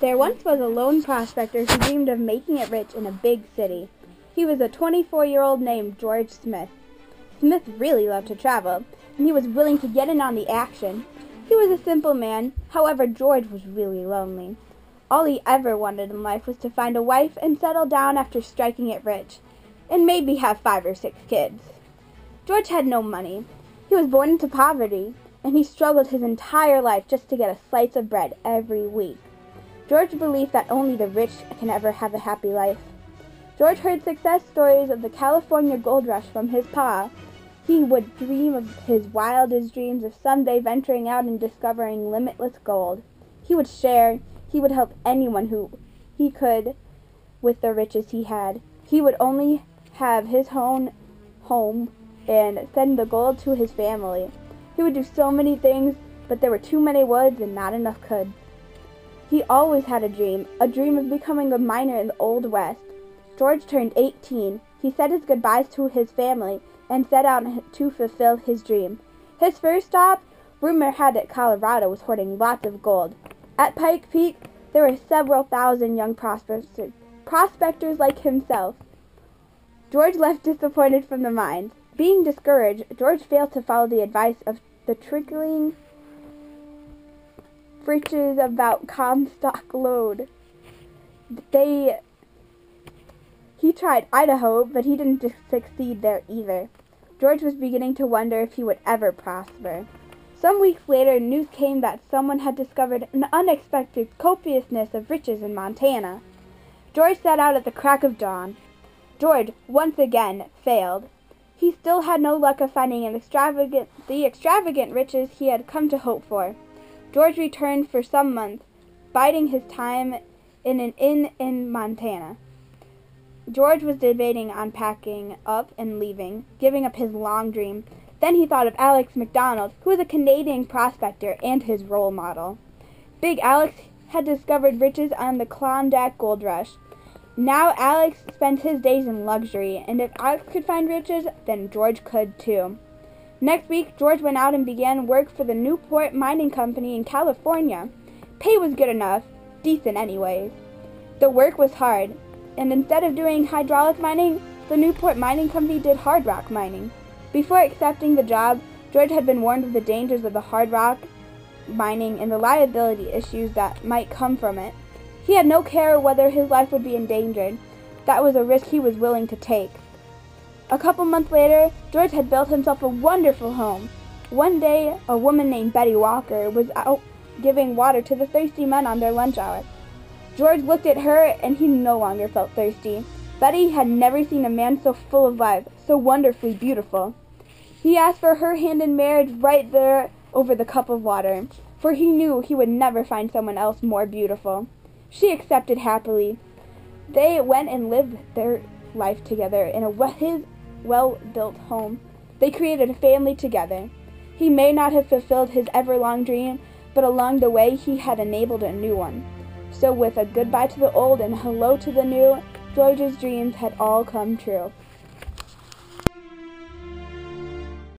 There once was a lone prospector who dreamed of making it rich in a big city. He was a 24-year-old named George Smith. Smith really loved to travel, and he was willing to get in on the action. He was a simple man, however, George was really lonely. All he ever wanted in life was to find a wife and settle down after striking it rich, and maybe have 5 or 6 kids. George had no money. He was born into poverty, and he struggled his entire life just to get a slice of bread every week. George believed that only the rich can ever have a happy life. George heard success stories of the California gold rush from his pa. He would dream of his wildest dreams of someday venturing out and discovering limitless gold. He would share. He would help anyone who he could with the riches he had. He would only have his own home and send the gold to his family. He would do so many things, but there were too many woulds and not enough could. He always had a dream of becoming a miner in the Old West. George turned 18. He said his goodbyes to his family and set out to fulfill his dream. His first stop, rumor had it Colorado was hoarding lots of gold. At Pike Peak, there were several thousand young prospectors like himself. George left disappointed from the mines. Being discouraged, George failed to follow the advice of the trickling riches about Comstock Lode. He tried Idaho, but he didn't succeed there either. George was beginning to wonder if he would ever prosper. Some weeks later, news came that someone had discovered an unexpected copiousness of riches in Montana. George set out at the crack of dawn. George, once again, failed. He still had no luck of finding the extravagant riches he had come to hope for. George returned for some months, biding his time in an inn in Montana. George was debating on packing up and leaving, giving up his long dream. Then he thought of Alex McDonald, who was a Canadian prospector and his role model. Big Alex had discovered riches on the Klondike Gold Rush. Now Alex spent his days in luxury, and if Alex could find riches, then George could too. Next week, George went out and began work for the Newport Mining Company in California. Pay was good enough, decent anyways. The work was hard, and instead of doing hydraulic mining, the Newport Mining Company did hard rock mining. Before accepting the job, George had been warned of the dangers of the hard rock mining and the liability issues that might come from it. He had no care whether his life would be endangered. That was a risk he was willing to take. A couple months later, George had built himself a wonderful home. One day, a woman named Betty Walker was out giving water to the thirsty men on their lunch hour. George looked at her, and he no longer felt thirsty. Betty had never seen a man so full of life, so wonderfully beautiful. He asked for her hand in marriage right there over the cup of water, for he knew he would never find someone else more beautiful. She accepted happily. They went and lived their life together in his well-built home. They created a family together. He may not have fulfilled his ever-long dream, but along the way he had enabled a new one. So with a goodbye to the old and hello to the new, George's dreams had all come true.